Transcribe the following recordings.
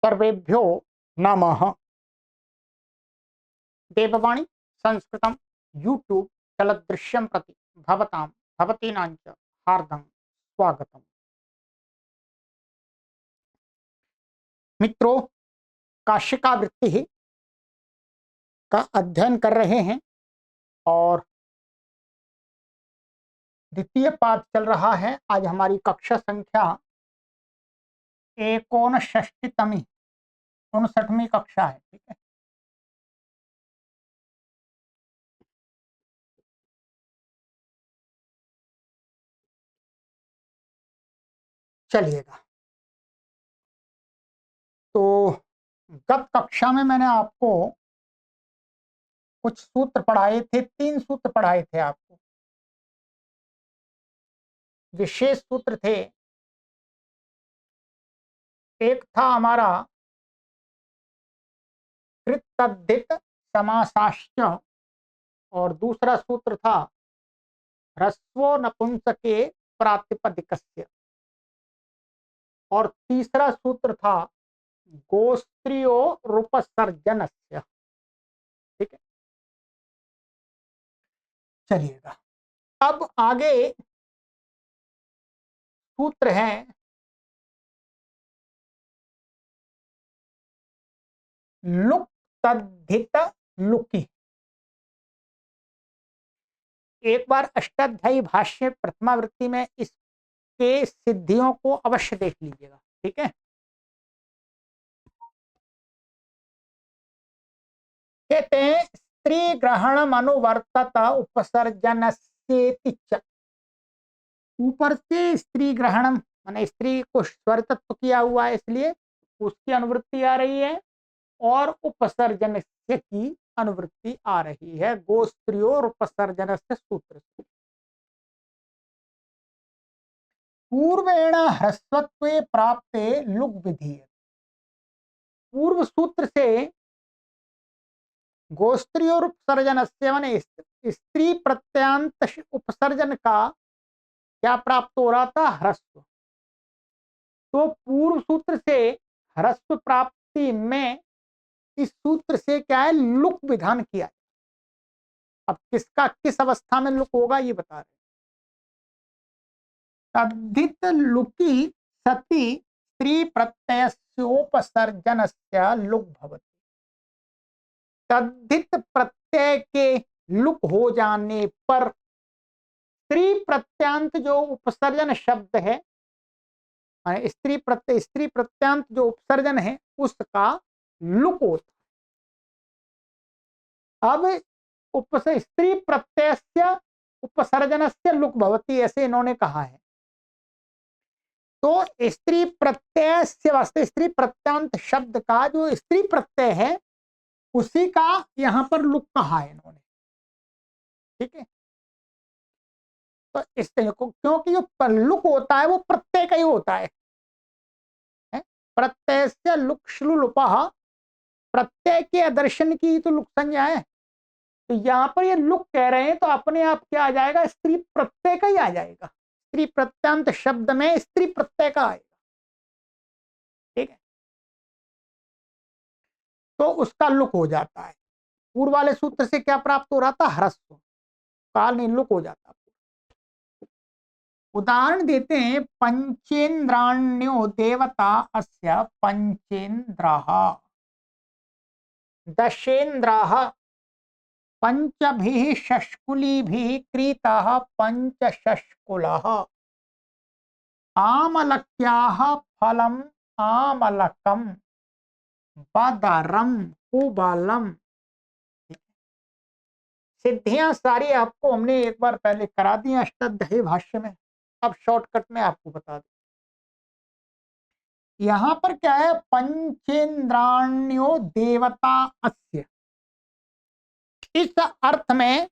सर्वेभ्यो नमः। देववाणी संस्कृतं यूट्यूब चलदृश्यं प्रति भवतां भवतीनां च हार्दं स्वागतम्। मित्रों, काशिकावृत्ति का अध्ययन कर रहे हैं और द्वितीय पाठ चल रहा है। आज हमारी कक्षा संख्या 59वीं 59वीं कक्षा है। ठीक है, चलिएगा। तो गत कक्षा में मैंने आपको कुछ सूत्र पढ़ाए थे, 3 सूत्र पढ़ाए थे आपको। विशेष सूत्र थे। एक था हमारा कृतद्धित समासाश्च और दूसरा सूत्र था ह्रस्वो नपुंसके प्रातिपदिकस्य और तीसरा सूत्र था गोस्त्रियो रूपसर्जनस्य। ठीक है, चलिएगा। अब आगे सूत्र है लुक तद्धित लुकी। एक बार अष्टाध्यायी भाष्य प्रथमावृत्ति में इसके सिद्धियों को अवश्य देख लीजिएगा। ठीक है, कहते हैं स्त्री ग्रहण अनुवर्तत उपसर्जन से। ऊपर से स्त्री ग्रहण माने स्त्री को स्वर तत्व किया हुआ है, इसलिए उसकी अनुवृत्ति आ रही है और उपसर्जन से की अनुवृत्ति आ रही है। गोस्त्रियोर उपसर्जन से सूत्र से पूर्वेण ह्रस्वत्वे प्राप्ते लुग विधि। पूर्व सूत्र से गोस्त्री और उपसर्जन से माने स्त्री प्रत्यांत उपसर्जन का क्या प्राप्त हो रहा था? ह्रस्व। तो पूर्व सूत्र से ह्रस्व प्राप्ति में इस सूत्र से क्या है? लुक विधान किया। अब किसका किस अवस्था में लुक होगा ये बता रहे। तद्धित लुकी सति स्त्री प्रत्ययोपसर्जन से लुक भवति। तद्धित प्रत्यय के लुक हो जाने पर स्त्री प्रत्यांत जो उपसर्जन शब्द है, स्त्री प्रत्यांत जो उपसर्जन है उसका लुक होता है। अब स्त्री प्रत्यय उपसर्जन से लुक भवती, ऐसे इन्होंने कहा है। तो स्त्री प्रत्यय से वास्ते स्त्री प्रत्यांत शब्द का जो स्त्री प्रत्यय है उसी का यहां पर लुक कहा है इन्होंने। ठीक है, तो इस क्योंकि जो लुक होता है वो प्रत्यय का ही होता है। प्रत्यय से लुक श्लुलुपः, प्रत्यय के आदर्शन की तो लुक संज्ञा है। तो यहाँ पर ये लुक कह रहे हैं तो अपने आप क्या आ जाएगा? स्त्री प्रत्यय का ही आ जाएगा। स्त्री प्रत्यांत शब्द में स्त्री प्रत्यय का आएगा। ठीक है, तो उसका लुक हो जाता है। पूर्व वाले सूत्र से क्या प्राप्त हो रहा था? ह्रस्व। काल नहीं, लुक हो जाता। उदाहरण देते हैं, पंचेन्द्राण्यो देवता अस्य पंचेन्द्राः, दशेन्द्राः पंचभिः शष्कुलिभिः क्रीतः पंचशष्कुलः, आमलक्याः फलम् आमलकम् बदरम कुबलम। सिद्धियां सारी आपको हमने एक बार पहले करा दी अष्टाध्यायी भाष्य में। अब शॉर्टकट में आपको बता दें। यहां पर क्या है? पंचेन्द्राण्यो देवता अस्य, इस अर्थ में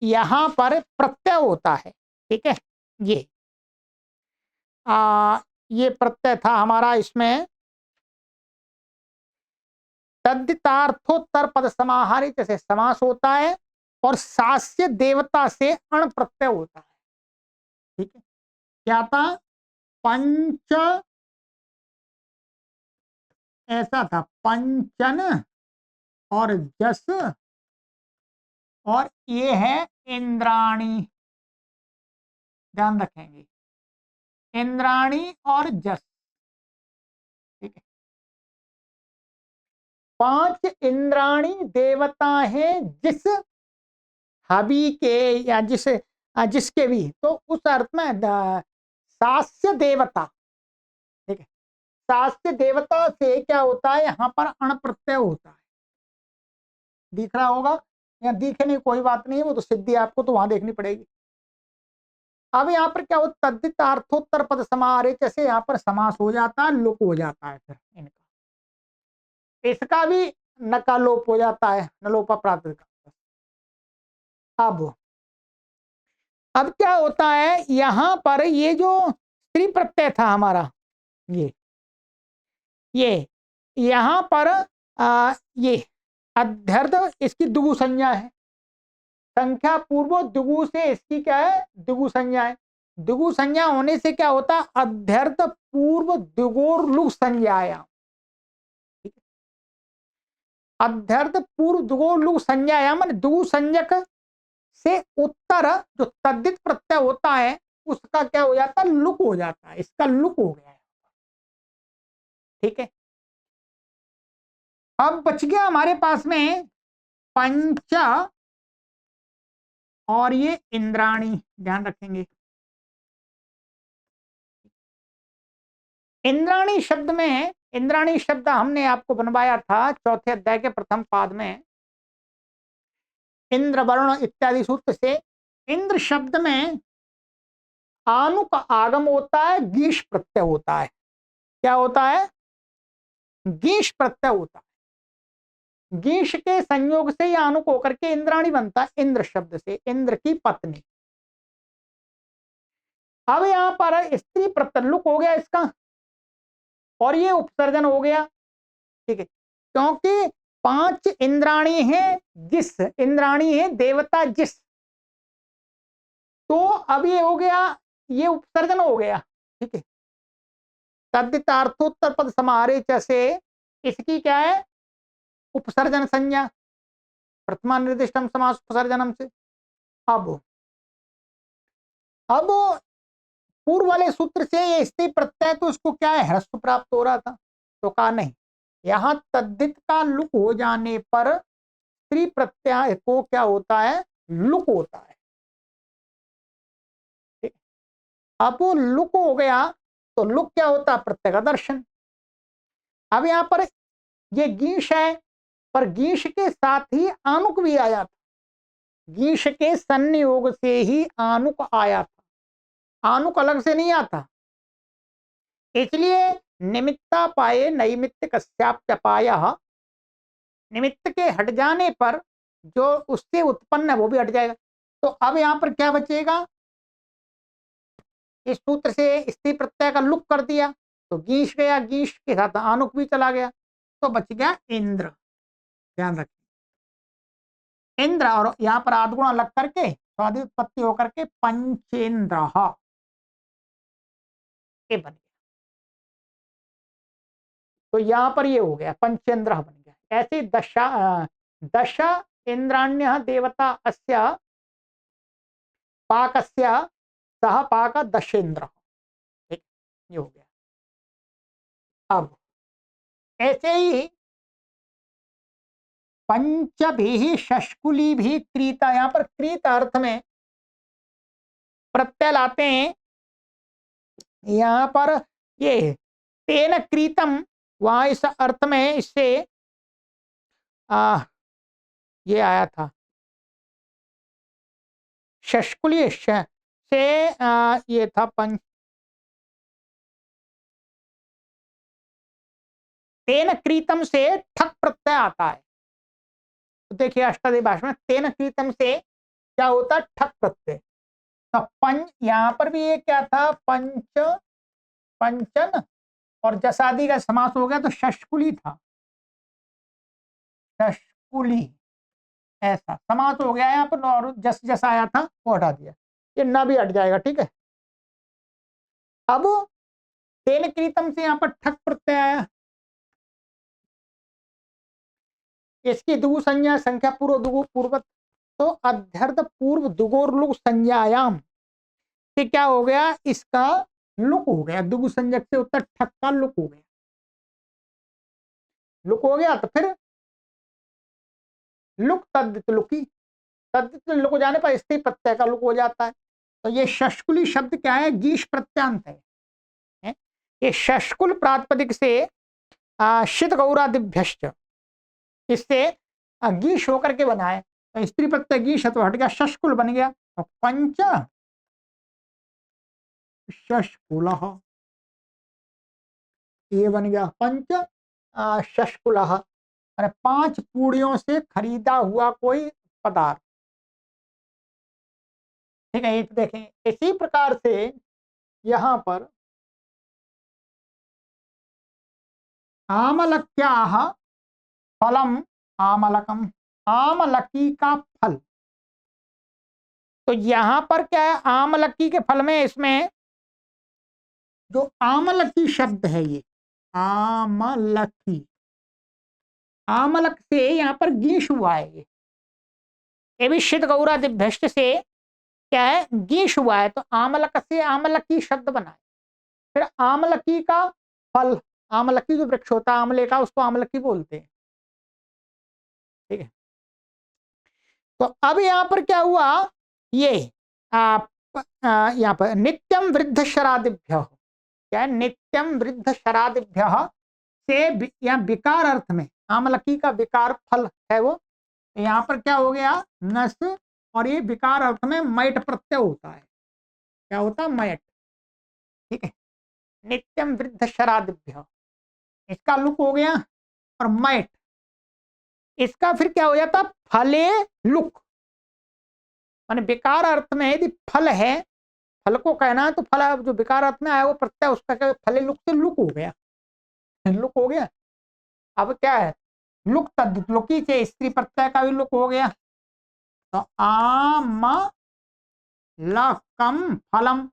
यहां पर प्रत्यय होता है। ठीक है, ये ये प्रत्यय था हमारा। इसमें तद्धितार्थोत्तर पद समाहारी जैसे समास होता है और सास्य देवता से अण प्रत्यय होता है। ठीक है, क्या था? पंच ऐसा था, पंचन और जस, और ये है इंद्राणी, ध्यान रखेंगे, इंद्राणी और जस, ठीक है। 5 इंद्राणी देवता हैं जिस हवि के या जिसके भी, तो उस अर्थ में शास्य देवता, ठीक है। शास्य देवता से क्या होता है, यहाँ पर अण प्रत्यय होता है, दिख रहा होगा या दिखे नहीं कोई बात नहीं, वो तो सिद्धि आपको तो वहां देखनी पड़ेगी। अब यहाँ पर क्या होता, तद्धित अर्थोत्तर पद समाहारे, जैसे यहाँ पर समास हो जाता है, लुक हो जाता है, फिर इनका इसका भी नकालोप हो जाता है, नलोपा प्रातिपदिक। अब क्या होता है, यहां पर ये जो स्त्री प्रत्यय था हमारा, ये यहां पर ये अध्यर्थ, इसकी दुगु संज्ञा है, संख्या पूर्व दुगु से इसकी क्या है, दुगु संज्ञा है। दुगु संज्ञा होने से क्या होता है, अध्यर्थ पूर्व दुगोर लुक संज्ञाया, अध्यर्थ पूर्व दुगोर लुक संज्ञाया, मान दुगु संज्ञक से उत्तर जो तद्धित प्रत्यय होता है उसका क्या हो जाता है, लुक हो जाता है, इसका लुक हो गया है, ठीक है। अब बच गया हमारे पास में पंच और ये इंद्राणी, ध्यान रखेंगे। इंद्राणी शब्द में, इंद्राणी शब्द हमने आपको बनवाया था चौथे अध्याय के प्रथम पाद में, इंद्र वरुण इत्यादि सूत्र से। इंद्र शब्द में आनु का आगम होता है, गीश प्रत्यय होता है। क्या होता है, गीश प्रत्यय होता है। गीश के संयोग से यह आनुक होकर के इंद्राणी बनता है, इंद्र शब्द से, इंद्र की पत्नी। अब यहां पर स्त्री प्रत्यय लुक हो गया इसका, और ये उपसर्जन हो गया, ठीक है, क्योंकि 5 इंद्राणी हैं, जिस इंद्राणी है देवता जिस, तो अब ये हो गया, ये उपसर्जन हो गया, ठीक है। तद्धितार्थोत्तर पद समाहारे जैसे इसकी क्या है, उपसर्जन संज्ञा, प्रथमा निर्दिष्टम समास उपसर्जनम से। अब पूर्व वाले सूत्र से ये स्त्री प्रत्यय, तो उसको क्या है, ह्रस्व प्राप्त हो रहा था, तो कहा नहीं, यहां तद्धित का लुक हो जाने पर स्त्री प्रत्यय को क्या होता है, लुक होता है। अब वो लुक हो गया, तो लुक क्या होता है, प्रत्यय का दर्शन। अब यहां पर ये गीश है, पर गीश के साथ ही आनुक भी आया था, गीश के संयोग से ही आनुक आया था, आनुक अलग से नहीं आता, इसलिए निमित्ता पाए नैमित्त कस्याप्यपाय, निमित्त के हट जाने पर जो उससे उत्पन्न है वो भी हट जाएगा। तो अब यहां पर क्या बचेगा, इस सूत्र से स्त्री प्रत्यय का लुक कर दिया, तो गीश गया, गीश के साथ आनुक भी चला गया, तो बच गया इंद्र, ध्यान रखिए इंद्र, और यहां पर आदगुण अलग करके स्वादि उत्पत्ति होकर के पंचेंद्र ये बन गया। तो यहां पर ये हो गया, पंचेंद्र बन गया। ऐसे दश इंद्राण्य देवता अस्य पाकस्य सह पाक दशेंद्र, ठीक, ये हो गया। अब ऐसे ही पंचभी शष्कुली भी क्रीता, यहां पर क्रीत अर्थ में प्रत्यय लाते हैं, यहां पर ये तेन क्रीतम, वहां इस अर्थ में इससे ये आया था, शष्कुली से ये था पंच, तेन क्रीतम से ठक प्रत्यय आता है। तो देखिए अष्टादश भाषा में तेन क्रीतम से क्या होता है, ठक प्रत्यय। तो पंच, यहां पर भी ये क्या था, पंच, पंचन और जसादि का समास हो गया, तो शष्कुली था, शष्कुली ऐसा समास हो गया यहाँ पर, और जस जस आया था वो हटा दिया, ये ना भी हट जाएगा, ठीक है। अब तेन क्रीतम से यहाँ पर ठक प्रत्यय आया, इसकी दुगु संज्ञा संख्या पूर्व दुगु पूर्वत, तो अध्यर्थ पूर्व दुगोर लुक संज्ञायाम से क्या हो गया, इसका लुक हो गया, दुगु संज्ञक से उत्तर ठक का लुक हो गया। लुक हो गया तो फिर लुक तद्धित लुकी, तद्धित लुक हो जाने पर स्त्री प्रत्यय का लुक हो जाता है। तो ये षष्कुली शब्द क्या है, गीश प्रत्यांत है। ये षष्कुल प्रातिपदिक से शित गौरादिभ्यश्च, इससे गीश होकर के बना है, तो स्त्री प्रत्यय गीश तो हट गया, षष्कुल बन गया। तो पंच षष्कुल, ये बन गया पंच षष्कुल, 5 पूड़ियों से खरीदा हुआ कोई पदार्थ। ठीक है, तो देखें इसी प्रकार से यहां पर आमलक्याः फलम आमलकम, आमलकी का फल। तो यहां पर क्या है, आमलकी के फल में इसमें जो आमलकी शब्द है, ये आमलकी, आमलक से यहां पर गीश हुआ है, ये भी शित गौरादिभ्यष्ट से क्या है, गीश हुआ है, तो आमलक से आमलकी शब्द बना है। फिर आमलकी का फल, आमलकी जो वृक्ष होता है आमले का, उसको आमलकी बोलते हैं। ठीक है, तो अब यहां पर क्या हुआ, ये यहाँ पर नित्यम वृद्ध शरादिभ्य, क्या है, नित्यम वृद्ध शरादिभ्य से यहाँ विकार अर्थ में आमलकी का विकार फल है वो, यहाँ पर क्या हो गया, नस, और ये विकार अर्थ में मैट प्रत्यय होता है, क्या होता है, मैट। ठीक है, नित्यम वृद्ध शरादिभ्य, इसका लुक हो गया, और मैट, इसका फिर क्या हो जाता, फले लुक, माने विकार अर्थ में यदि फल है, फल को कहना है तो फल जो विकार अर्थ में आया वो प्रत्यय, उसका क्या, फले लुक से लुक हो गया, लुक हो गया। अब क्या है, लुक तद्धित लुकी से स्त्री प्रत्यय का भी लुक हो गया, तो आम लकम फलम,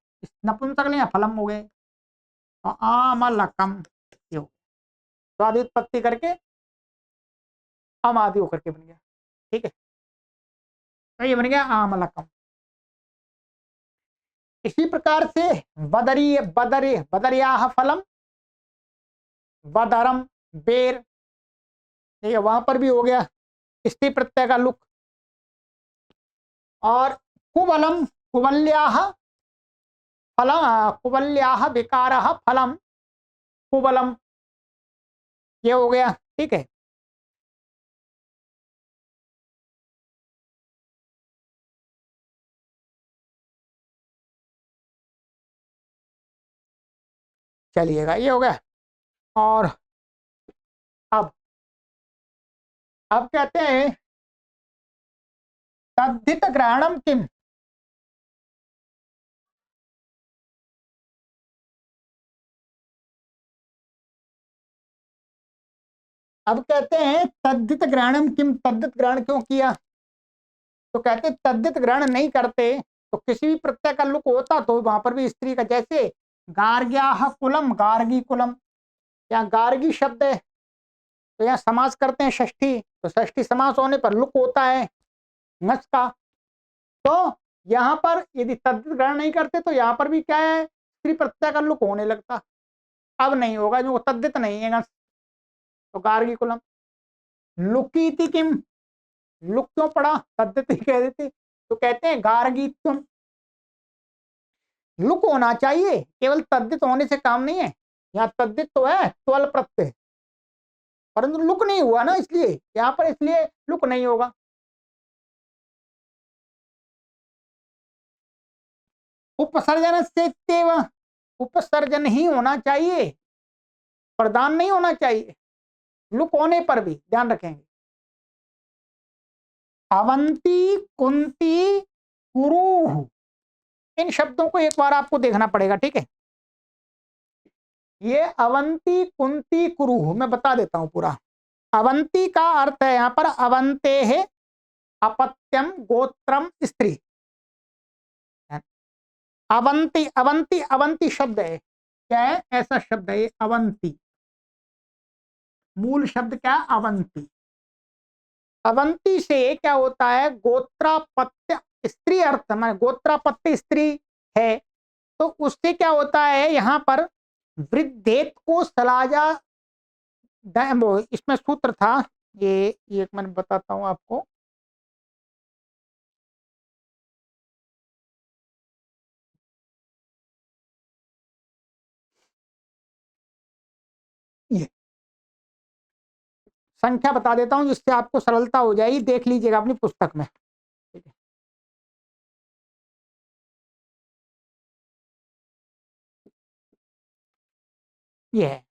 नपुंसक लिया फलम हो गए, तो आम लकम, स्वादि उत्पत्ति करके अम आदि होकर के बन गया। ठीक है, तो ये बन गया आमलकम। इसी प्रकार से बदरी बदरी बदरिया फलम, बदरम बेर, ठीक है, वहां पर भी हो गया स्त्री प्रत्यय का लुक। और कुबलम कुबल्याह फलम, कुबल्याह विकारः फलम कुबलम, ये हो गया। ठीक है, चलिएगा, ये हो गया। और अब कहते हैं तद्धित ग्रहणम किम, अब कहते हैं तद्धित ग्रहणम किम, तद्धित ग्रहण क्यों किया, तो कहते तद्धित ग्रहण नहीं करते तो किसी भी प्रत्यय का लुक होता तो वहां पर भी स्त्री का, जैसे गार्ग्याह कुलम गार्गी कुलम, यहाँ गार्गी शब्द है, तो यहाँ समास करते हैं षष्ठी, तो षष्ठी समास होने पर लुक होता है नस का, तो यहाँ पर यदि तद्धित ग्रहण नहीं करते तो यहाँ पर भी क्या है, स्त्री प्रत्यय का लुक होने लगता। अब नहीं होगा, जो तद्धित नहीं है नस, तो गार्गी कुलम। लुकीति किम, लुक क्यों पड़ा, तद्धित ही कह देते, तो कहते हैं गार्गी तुम, लुक होना चाहिए, केवल तद्धित होने से काम नहीं है। यहाँ तद्धित तो है त्वल प्रत्यय, परंतु लुक नहीं हुआ ना, इसलिए यहाँ पर, इसलिए लुक नहीं होगा। उपसर्जन से उपसर्जन ही होना चाहिए, प्रदान नहीं होना चाहिए, लुक होने पर भी ध्यान रखेंगे। अवंती कुंती कुरुह, इन शब्दों को एक बार आपको देखना पड़ेगा। ठीक है, ये अवंती कुंती कुरुह मैं बता देता हूं पूरा। अवंती का अर्थ है यहां पर अवंते है अपत्यम गोत्रम स्त्री, अवंती अवंती अवंती शब्द है, क्या है, ऐसा शब्द है अवंती, मूल शब्द क्या, अवंती। अवंती से क्या होता है, गोत्रापत्य स्त्री अर्थ, माने गोत्रापत्य स्त्री है, तो उससे क्या होता है यहाँ पर वृद्धेत को सलाजा, वो इसमें सूत्र था, ये एक मैं बताता हूं आपको। ये संख्या बता देता हूं जिससे आपको सरलता हो जाएगी, देख लीजिएगा अपनी पुस्तक में। ठीक है, ये है,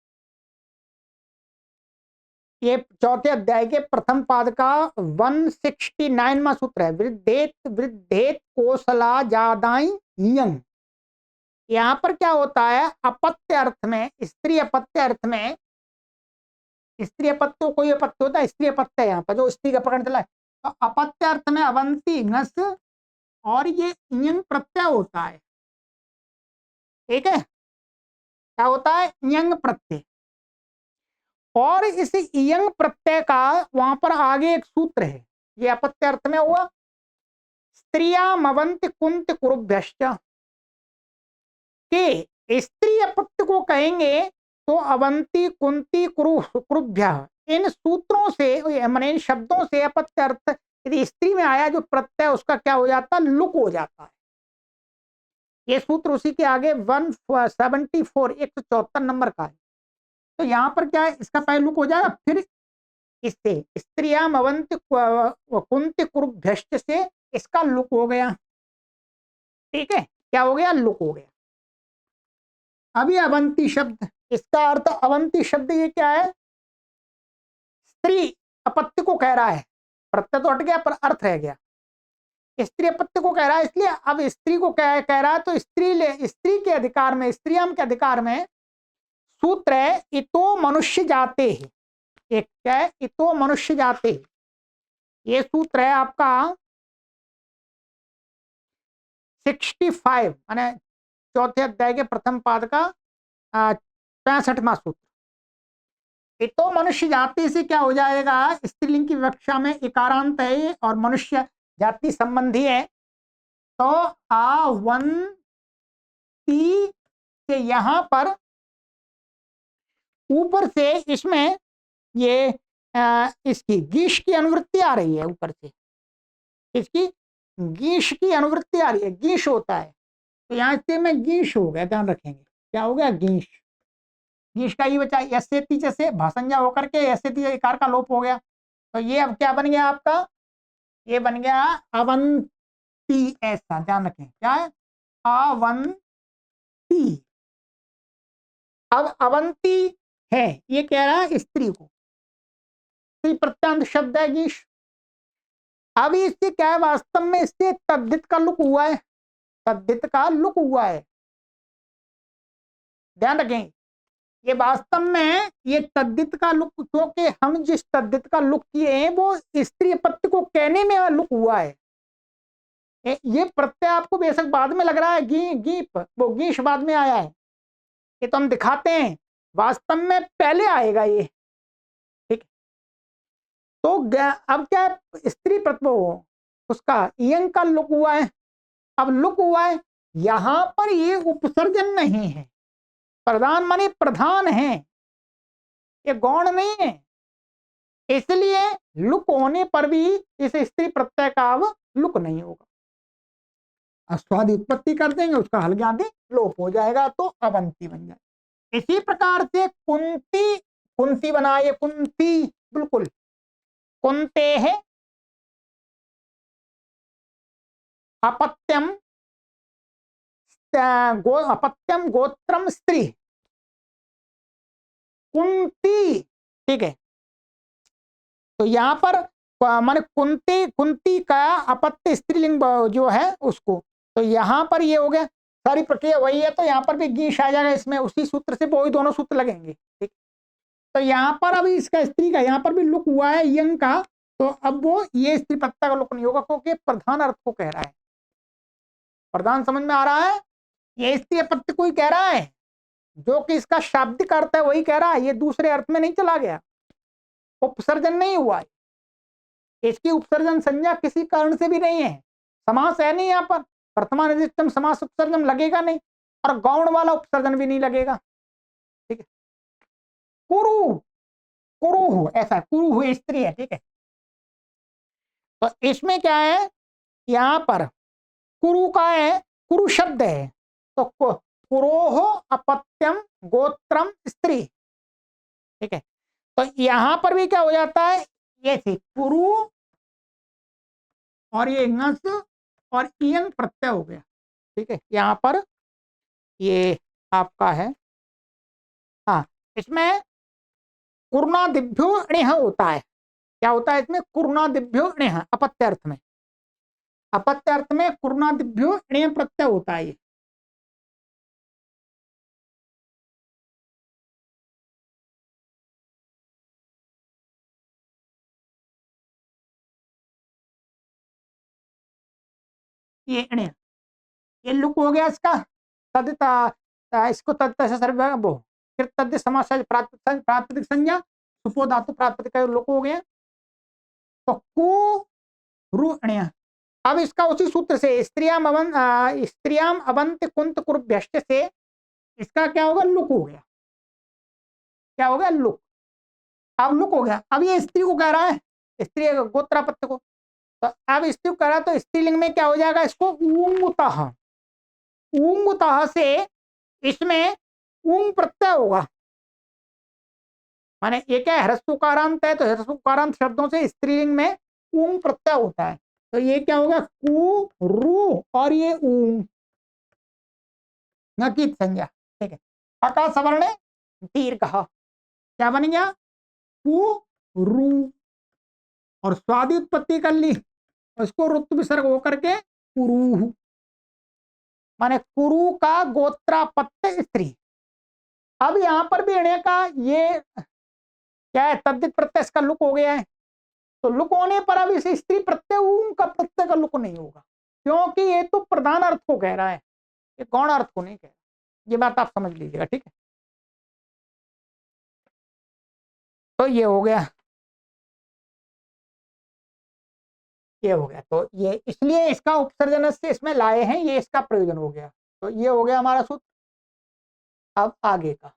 ये चौथे अध्याय के प्रथम पाद का 169वां सूत्र है, वृद्धेत वृद्धेत कोसला जादाई यंग। यहाँ पर क्या होता है, अपत्य अर्थ में, स्त्री अपत्य अर्थ में, स्त्री अपत्य कोई अपत्य होता है, स्त्री अपत्य यहाँ पर जो स्त्री का पकड़ चला है, तो अपत्य अर्थ में अवंती नस और ये यंग प्रत्यय होता है। ठीक है, क्या होता है, यंग प्रत्यय। और इस यंग प्रत्यय का वहां पर आगे एक सूत्र है, ये अपत्य अर्थ में हुआ, स्त्रियामवंत कुंत कुरुभ्यश्च, के स्त्री अपत्य को कहेंगे तो अवंती कुंती कुरुभ्य, इन सूत्रों से माने इन शब्दों से अपत्य अर्थ यदि स्त्री में आया जो प्रत्यय उसका क्या हो जाता है, लुक हो जाता है। ये सूत्र उसी के आगे 174 174 नंबर का है। तो यहाँ पर क्या है, इसका पहले लुक हो जाएगा, फिर इससे स्त्रियाम अवंत कुंत कुरुभ्यश्च से इसका लुक हो गया। ठीक है, क्या हो गया, लुक हो गया। अभी अवंती शब्द, इसका अर्थ अवंती शब्द ये क्या है, स्त्री अपत्य को कह रहा है, प्रत्यय तो हट गया पर अर्थ रह गया, स्त्री अपत्य को कह रहा है, इसलिए अब स्त्री को कह रहा है, तो स्त्री के अधिकार में, स्त्रियम के अधिकार में सूत्र है इतो मनुष्य जाते है। एक क्या है, इतो मनुष्य जाते है, ये सूत्र है आपका 65 माने चौथे अध्याय के प्रथम पाद का 65वां सूत्र। इतो मनुष्य जाति से क्या हो जाएगा, स्त्रीलिंग की विवक्षा में इकारांत है और मनुष्य जाति संबंधी है, तो आवंती से यहां पर ऊपर से इसमें ये इसकी गीश की अनुवृत्ति आ रही है, ऊपर से इसकी गीश की अनुवृत्ति आ रही है, गीश होता है, तो यहाँ से में गीश हो गया, ध्यान रखेंगे क्या हो गया, गीश। गीश का ये बचा ऐसे तीजे से भाषंजा होकर के ऐसे तीजे इकार का लोप हो गया, तो ये अब क्या बन गया आपका, ये बन गया अवंती, ऐसा ध्यान रखें, क्या है, अवंती। अब अवंती है, ये कह रहा है स्त्री को, स्त्री प्रत्यांत शब्द है गीश। अब इससे क्या है, वास्तव में इससे तद्धित का लुक हुआ है, तद्धित का लुक हुआ है, ध्यान रखें, ये वास्तव में ये तद्धित का लुक, क्योंकि हम जिस तद्धित का लुक किए हैं वो स्त्री अपत्य को कहने में लुक हुआ है। ये प्रत्यय आपको बेशक बाद में लग रहा है, गीप वो गीश बाद में आया है, ये तो हम दिखाते हैं, वास्तव में पहले आएगा ये। ठीक, तो अब क्या है, स्त्री प्रत्यय उसका यंग का लुक हुआ है, अब लुक हुआ है, यहां पर ये उपसर्जन नहीं है, प्रधान माने प्रधान है, ये गौण नहीं है, इसलिए लुक होने पर भी इस स्त्री प्रत्यय का अब लुक नहीं होगा, अस्वादि उत्पत्ति कर देंगे, उसका हलज्ञाति लोप हो जाएगा, तो अवंती बन जाए। इसी प्रकार से कुंती, कुंती बनाए, कुंती बिल्कुल, कुंते है अपत्यम, अपत्यम गोत्रम स्त्री, कुंती। ठीक है, तो यहां पर माने कुंती, कुंती का अपत्य स्त्रीलिंग जो है उसको, तो यहां पर ये हो गया, सारी प्रक्रिया वही है, तो यहां पर भी गीश आ जाएगा, इसमें उसी सूत्र से वही दोनों सूत्र लगेंगे। ठीक, तो यहां पर अभी इसका स्त्री का यहां पर भी लुक हुआ है यंग का, तो अब वो ये स्त्री प्रत्यय का लुक नहीं होगा, क्योंकि प्रधान अर्थ को कह रहा है, प्रधान समझ में आ रहा है, ये स्त्री अपत्य को ही कह रहा है, जो कि इसका शाब्दिक अर्थ है वही कह रहा है, ये दूसरे अर्थ में नहीं चला गया, उपसर्जन नहीं हुआ है, इसकी उपसर्जन संज्ञा किसी कारण से भी नहीं है, समास है नहीं यहाँ पर, वर्तमान अधिष्टम समास उपसर्जन लगेगा नहीं, और गौण वाला उपसर्जन भी नहीं लगेगा। ठीक है, कुरु, कुरु ऐसा, कुरु स्त्री है। ठीक है, तो इसमें क्या है, यहाँ पर कुरु का है, कुरु शब्द है, तो कुरोह अपत्यम गोत्रम स्त्री। ठीक है, तो यहां पर भी क्या हो जाता है, ये थी कुरु और ये ngस और ईयंग प्रत्यय हो गया। ठीक है, यहाँ पर ये आपका है, हाँ, इसमें कुर्णादिभ्यो णिह होता है। क्या होता है इसमें, कुर्णादिभ्यो णिह, अपत्य अर्थ में, अपत्य अर्थ में कुर्णादिभ्यो णिह प्रत्यय होता है। ये णिह, ये लुक हो गया इसका, तदिता इसको तदिता से सर्व वो, फिर तद्य समास प्रातिपदिक संज्ञा, सुपो धातु प्रातिपदिक लुक हो गया, तो कु रु ण्य। अब इसका उसी सूत्र से स्त्रियाम अवंत कुंत कुर्भ्यश्च से इसका क्या होगा, लुक हो गया। क्या हो गया, लुक। अब लुक हो गया, अब ये स्त्री को कह रहा है, स्त्री गोत्रापत्य को, तो अब स्त्री को कह रहा है, तो स्त्रीलिंग में क्या हो जाएगा, इसको ऊंगतः, ऊंगतः से इसमें ऊंग प्रत्यय होगा। माने ये क्या है, ह्रस्वकारांत है, तो ह्रस्वकारांत शब्दों से स्त्रीलिंग में ऊंग प्रत्यय होता है, तो ये क्या होगा, कु रु और ये ऊंग नकीत संज्ञा। ठीक है, अका सवर्ण दीर्घ, क्या बन गया, कु रु, और स्वादि उत्पत्ति कर ली, उसको रुत्व विसर्ग होकर के कुरु, माने कुरु का गोत्रापत्य स्त्री। अब यहां पर भी इन्हें का ये क्या है, तद्धित प्रत्यय का लुक हो गया है, तो लुक होने पर अब इस स्त्री प्रत्यय ऊं का प्रत्यय का लुक नहीं होगा, क्योंकि ये तो प्रधान अर्थ को कह रहा है, ये गौण अर्थ को नहीं कह रहा। ये बात आप समझ लीजिएगा। ठीक है, तो ये हो गया, ये हो गया, तो ये इसलिए इसका उपसर्जन से इसमें लाए हैं, ये इसका प्रयोजन हो गया। तो ये हो गया हमारा सूत्र। अब आगे का,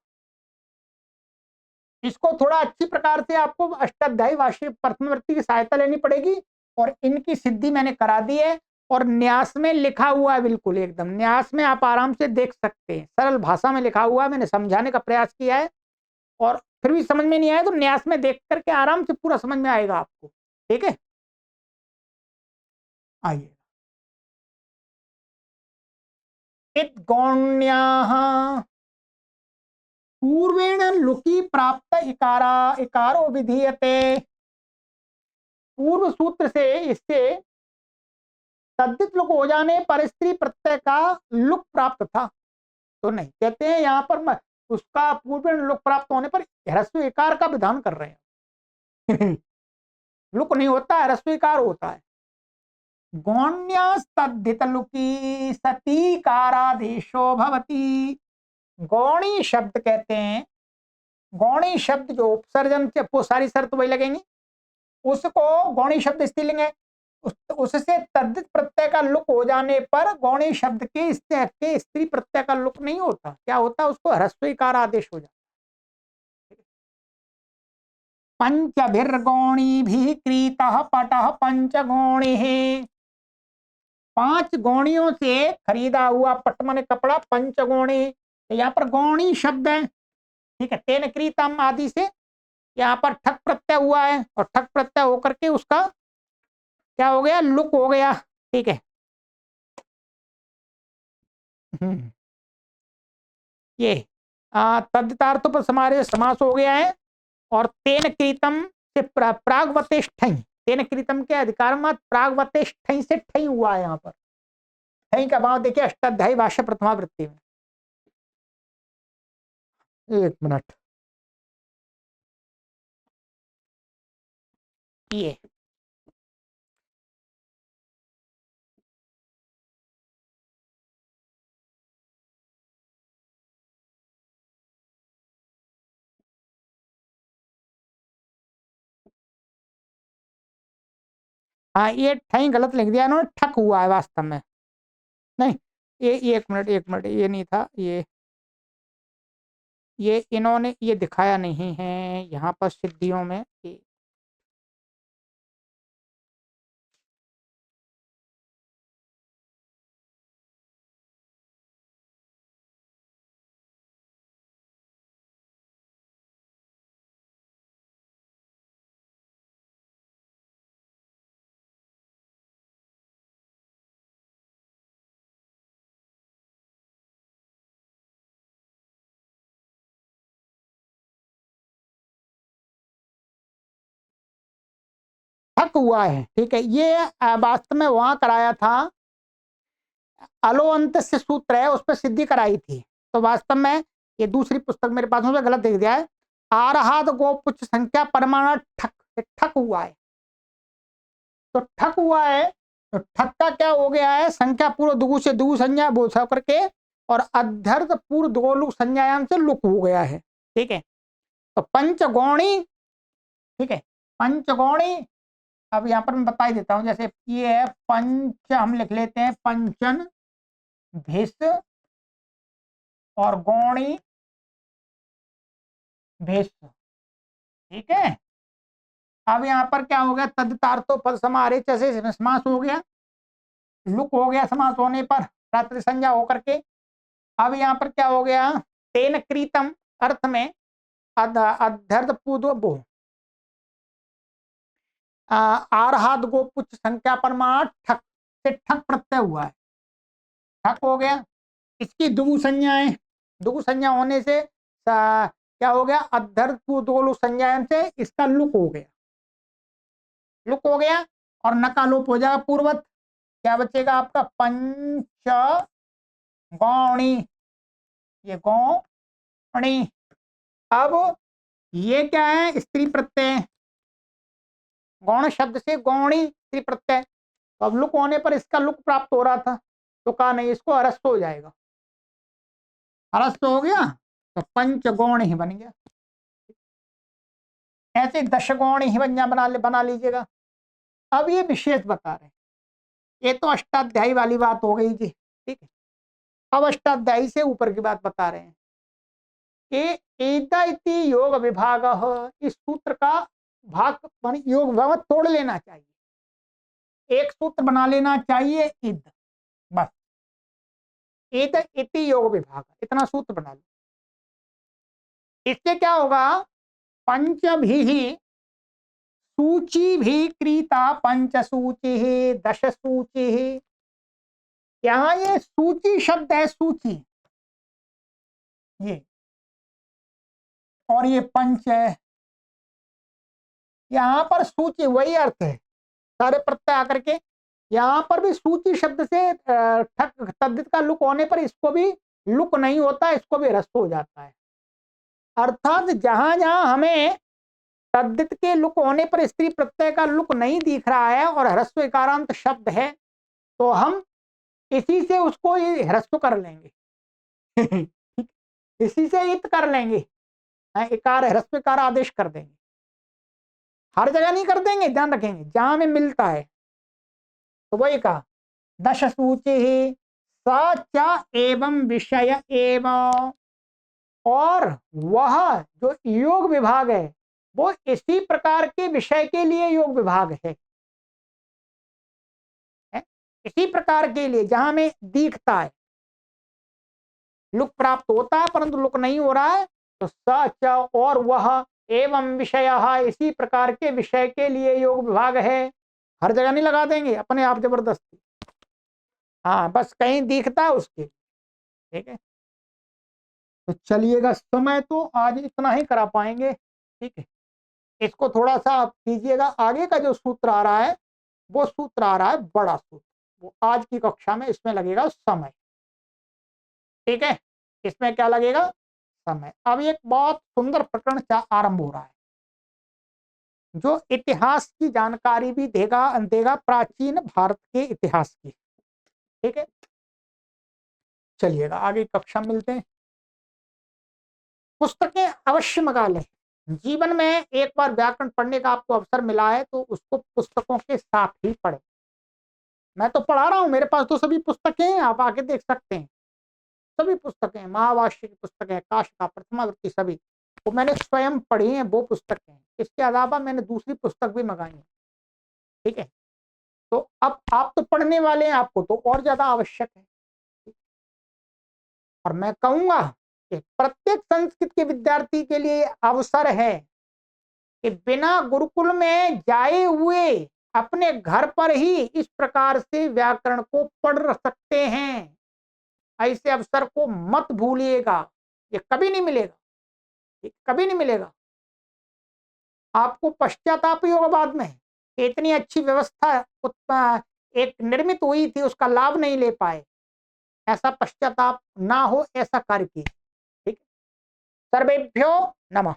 इसको थोड़ा अच्छी प्रकार से आपको अष्टाध्यायी भाष्य प्रथमवृत्ति की सहायता लेनी पड़ेगी, और इनकी सिद्धि मैंने करा दी है, और न्यास में लिखा हुआ है, बिल्कुल एकदम न्यास में आप आराम से देख सकते हैं, सरल भाषा में लिखा हुआ है, मैंने समझाने का प्रयास किया है, और फिर भी समझ में नहीं आया तो न्यास में देख करके आराम से पूरा समझ में आएगा आपको। ठीक है, आइए, गौण्याः पूर्वेण लुकी प्राप्त इकारा, इकारो विधीयते। पूर्व सूत्र से इससे तद्धित लुक हो जाने पर स्त्री प्रत्यय का लुक प्राप्त था, तो नहीं कहते हैं यहाँ पर उसका पूर्व लुक प्राप्त होने पर ह्रस्व इकार का विधान कर रहे हैं। लुक नहीं होता है, ह्रस्व इकार होता है। गौण्यस्तद्धित लुकी सतीकारादेशो भवती। गौणी शब्द कहते हैं, गौणी शब्द जो उपसर्जन से वो सारी शर्त वही लगेंगी, उसको गौणी शब्द स्त्रीलिंग है, उससे तद्धित प्रत्यय का लुक हो जाने पर गौणी शब्द के स्त्री प्रत्यय का लुक नहीं होता, क्या होता है, उसको ह्रस्वीकार आदेश हो जाता। पंचभिर्गौणी भी क्रीतः पटः पंचगौणी है, 5 गौणियों से खरीदा हुआ पट माने कपड़ा, पंचगौणी, तो यहाँ पर गौणी शब्द है। ठीक है, तेन क्रीतम आदि से यहाँ पर ठक प्रत्यय हुआ है, और ठक प्रत्यय होकर के उसका क्या हो गया, लुक हो गया। ठीक है, ये तद्धितार्थ पर समारे समास हो गया है, और तेन कृतम से प्रागवतिष्ठ, तेन कृतम के अधिकार मत प्रागवतिष्ठ से ठई हुआ है, यहाँ पर ठई का भाव देखिए अष्टाध्यायी भाष्य प्रथमावृत्ति में। एक मिनट, ये हाँ, ये ठई गलत लिख दिया इन्होंने, ठक हुआ है वास्तव में। नहीं, ये एक मिनट, ये नहीं था, ये इन्होंने ये दिखाया नहीं है यहाँ पर सिद्धियों में। ठक हुआ है, ठीक है, ये वास्तव में वहां कराया था, अलो अंत से सूत्र है, उस पर सिद्धि कराई थी। तो वास्तव में ये दूसरी पुस्तक मेरे पास, उसमें गलत लिख दिया है, आरहाद गोपुच संख्या परमाणु ठक, ठक हुआ है। तो ठक हुआ है, तो ठक का क्या हो गया है, संख्या पूर्व दुगु से दुगु संज्ञा बोल करके, और अध्यर्थ पूर्व दोलुक संज्ञायाम से लुक हो गया है, ठीक है। तो पंचगौणी, ठीक है, पंचगौणी, अब यहाँ पर मैं बता ही देता हूँ, जैसे ये है पंच, हम लिख लेते हैं पंचन भिस और गौणी भिस, ठीक है। अब यहाँ पर क्या हो गया, तदतार्थो पद समारे, जैसे समास हो गया, लुक हो गया समास होने पर, रात्रि संज्ञा होकर के। अब यहाँ पर क्या हो गया, तेन क्रीतम अर्थ में अध्यर्थ पूर्व आरहाद गोपुच संख्या परमाण ठक से ठक प्रत्यय हुआ है, ठक हो गया। इसकी दुगु संज्ञाएं, दुगु संज्ञा होने से क्या हो गया, अध्यर्थ पूर्व दोलु संज्ञाएं से इसका लुक हो गया, लुक हो गया, और नका लोप हो जाएगा पूर्वत, क्या बचेगा आपका, पंच गौणी, ये गौणी। अब ये क्या है, स्त्री प्रत्यय, गौण शब्द से गौणी स्त्री प्रत्यय, तो अब लुक होने पर इसका लुक प्राप्त हो रहा था, तो कहा नहीं, इसको अरस्त हो जाएगा, अरस्त हो गया, तो पंचगौण ही बन गया। ऐसे दशगौण ही बना लीजिएगा। अब ये विशेष बता रहे हैं, ये तो अष्टाध्यायी वाली बात हो गई जी, ठीक है। अब अष्टाध्यायी से ऊपर की बात बता रहे हैं कि एता इति योग विभाग, इस सूत्र का भाग योग विभाग तोड़ लेना चाहिए, एक सूत्र बना लेना चाहिए, इद, बस एत इति योग विभाग, इतना सूत्र बना लो। इससे क्या होगा, पंच भी सूची भी क्रीता, पंच सूची दश सूची, यहाँ ये सूची शब्द है, सूची ये, और ये पंच है, यहाँ पर सूची वही अर्थ है, सारे प्रत्यय आकर के, यहाँ पर भी सूची शब्द से ठक तद्धित का लुक होने पर इसको भी लुक नहीं होता, इसको भी ह्रस्व हो जाता है। अर्थात जहां जहां हमें तद्धित के लुक होने पर स्त्री प्रत्यय का लुक नहीं दिख रहा है और ह्रस्व इकारांत शब्द है, तो हम इसी से उसको ह्रस्व कर लेंगे इसी से इत कर लेंगे, इकार ह्रस्व इकार आदेश कर देंगे, हर जगह नहीं कर देंगे, ध्यान रखेंगे, जहां हमें मिलता है। तो वही कहा, दश सूचि स एवं विषय एवं, और वह जो योग विभाग है वो इसी प्रकार के विषय के लिए योग विभाग है, इसी प्रकार के लिए जहां में दिखता है, लुक प्राप्त होता है परंतु लुक नहीं हो रहा है, तो सच और वह एवं विषय, इसी प्रकार के विषय के लिए योग विभाग है। हर जगह नहीं लगा देंगे अपने आप जबरदस्ती, हाँ बस कहीं दिखता है उसके, ठीक है। तो चलिएगा, समय तो आज इतना ही करा पाएंगे, ठीक है। इसको थोड़ा सा आप कीजिएगा, आगे का जो सूत्र आ रहा है वो सूत्र आ रहा है बड़ा सूत्र, वो आज की कक्षा में इसमें लगेगा समय, ठीक है। इसमें क्या लगेगा, समय। अब एक बहुत सुंदर प्रकरण आरंभ हो रहा है, जो इतिहास की जानकारी भी देगा देगा प्राचीन भारत के इतिहास की, ठीक है। चलिएगा आगे कक्षा मिलते हैं, पुस्तकें अवश्य मंगा लें। जीवन में एक बार व्याकरण पढ़ने का आपको अवसर मिला है तो उसको पुस्तकों के साथ ही पढ़े। मैं तो पढ़ा रहा हूँ, मेरे पास तो सभी पुस्तकें हैं, आप आके देख सकते हैं। सभी पुस्तकें, महावाष्य की पुस्तकें, काश का, प्रथमावृत्ति, सभी वो मैंने स्वयं पढ़ी हैं, वो पुस्तकें हैं। इसके अलावा मैंने दूसरी पुस्तक भी मंगाई है। ठीक है, तो अब आप तो पढ़ने वाले हैं, आपको तो और ज्यादा आवश्यक है। और मैं कहूंगा कि प्रत्येक संस्कृत के विद्यार्थी के लिए अवसर है कि बिना गुरुकुल में जाए हुए अपने घर पर ही इस प्रकार से व्याकरण को पढ़ सकते हैं। ऐसे अवसर को मत भूलिएगा, ये कभी नहीं मिलेगा, ये कभी नहीं मिलेगा। आपको पश्चाताप ही होगा बाद में, इतनी अच्छी व्यवस्था एक निर्मित हुई थी, उसका लाभ नहीं ले पाए। ऐसा पश्चाताप ना हो, ऐसा कार्य कीजिए। ठीक, सर्वेभ्यो नमः।